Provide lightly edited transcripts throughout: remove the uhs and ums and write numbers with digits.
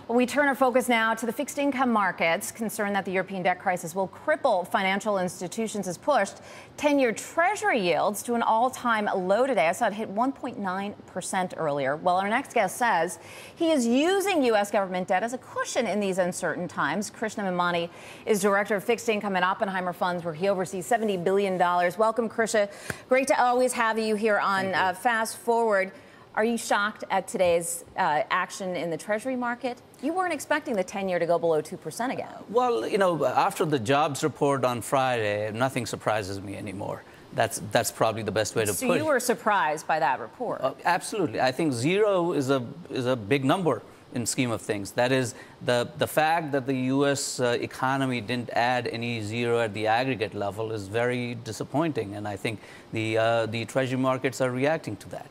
We turn our focus now to the fixed income markets. Concern that the European debt crisis will cripple financial institutions has pushed 10-year Treasury yields to an all-time low today. I saw it hit 1.9% earlier. Well, our next guest says he is using U.S. government debt as a cushion in these uncertain times. Krishna Memani is director of fixed income at Oppenheimer Funds, where he oversees $70 billion. Welcome, Krishna. Great to always have you here on Fast Forward. Are you shocked at today's action in the Treasury market? You weren't expecting the 10-year to go below 2% again. Well, you know, after the jobs report on Friday, nothing surprises me anymore. That's probably the best way to put it. So you were surprised by that report? Absolutely. I think zero is a big number in scheme of things. That is, the fact that the U.S. Economy didn't add any zero at the aggregate level is very disappointing, and I think the Treasury markets are reacting to that.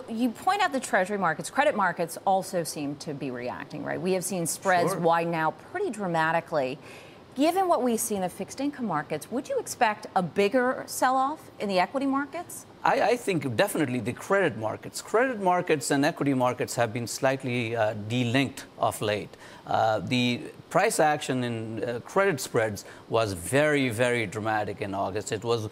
You point out the Treasury markets, credit markets also seem to be reacting, right? We have seen spreads widen out pretty dramatically. Given what we see in the fixed income markets, would you expect a bigger sell-off in the equity markets? I think definitely the credit markets. Credit markets and equity markets have been slightly delinked of late. The price action in credit spreads was very, very dramatic in August. It was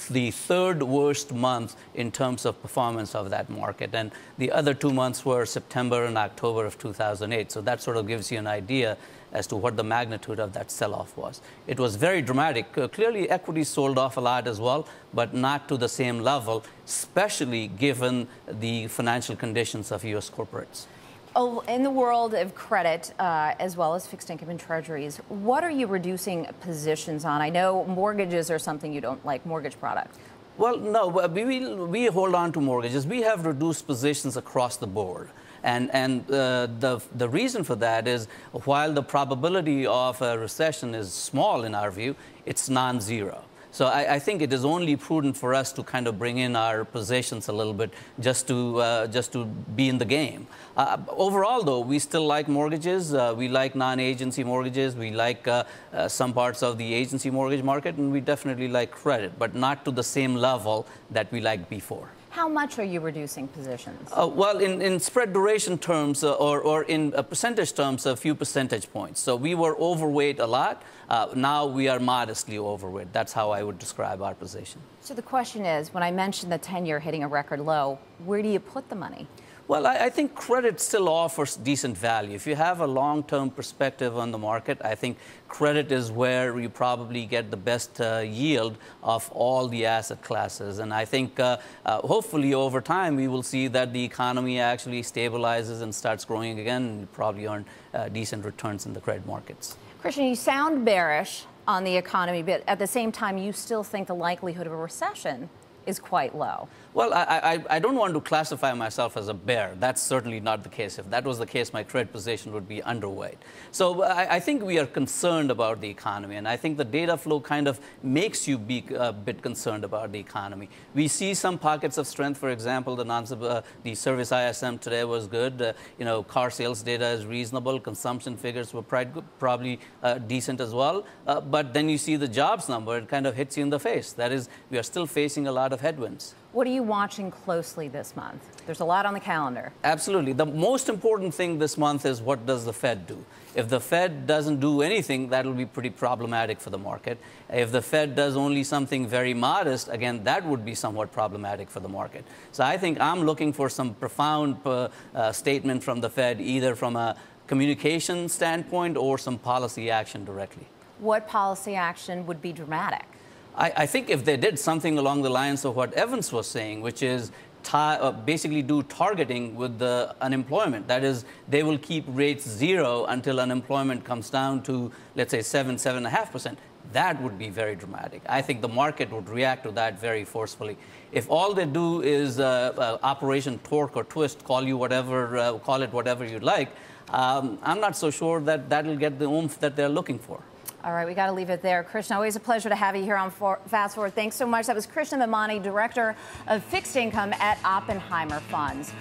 the third worst month in terms of performance of that market. And the other 2 months were September and October of 2008. So that sort of gives you an idea as to what the magnitude of that sell-off was. It was very dramatic. Clearly, equities sold off a lot as well, but not to the same level, especially given the financial conditions of U.S. corporates. Oh, in the world of credit, as well as fixed income and treasuries, what are you reducing positions on? I know mortgages are something you don't like, mortgage products. Well, no, we hold on to mortgages. We have reduced positions across the board. And the reason for that is, while the probability of a recession is small in our view, it's non-zero. So I think it is only prudent for us to kind of bring in our positions a little bit just to be in the game. Overall, though, we still like mortgages. We like non-agency mortgages. We like some parts of the agency mortgage market, and we definitely like credit, but not to the same level that we liked before. How much are you reducing positions? Well, in spread duration terms or in percentage terms, a few percentage points. So we were overweight a lot. Now we are modestly overweight. That's how I would describe our position. So the question is, when I mentioned the 10-year hitting a record low, where do you put the money? Well, I think credit still offers decent value. If you have a long-term perspective on the market, I think credit is where you probably get the best yield of all the asset classes. And I think hopefully over time we will see that the economy actually stabilizes and starts growing again, and probably earn decent returns in the credit markets. Krishna, you sound bearish on the economy, but at the same time you still think the likelihood of a recession is quite low. Well, I don't want to classify myself as a bear. That's certainly not the case. If that was the case, my credit position would be underweight. So I think we are concerned about the economy, and I think the data flow kind of makes you be a bit concerned about the economy. We see some pockets of strength. For example, the service ISM today was good. You know, car sales data is reasonable. Consumption figures were probably decent as well. But then you see the jobs number, it kind of hits you in the face. That is, we are still facing a lot of headwinds. What are you watching closely this month? There's a lot on the calendar. Absolutely. The most important thing this month is, what does the Fed do? If the Fed doesn't do anything, that will be pretty problematic for the market. If the Fed does only something very modest, again, that would be somewhat problematic for the market. So I think I'm looking for some profound statement from the Fed, either from a communication standpoint or some policy action directly. What policy action would be dramatic? I think if they did something along the lines of what Evans was saying, which is basically do targeting with the unemployment. That is, they will keep rates zero until unemployment comes down to, let's say, 7.5%. That would be very dramatic. I think the market would react to that very forcefully. If all they do is Operation Torque or Twist, call it whatever you'd like, I'm not so sure that that'll get the oomph that they're looking for. All right, we got to leave it there. Krishna, always a pleasure to have you here on Fast Forward. Thanks so much. That was Krishna Memani, Director of Fixed Income at Oppenheimer Funds.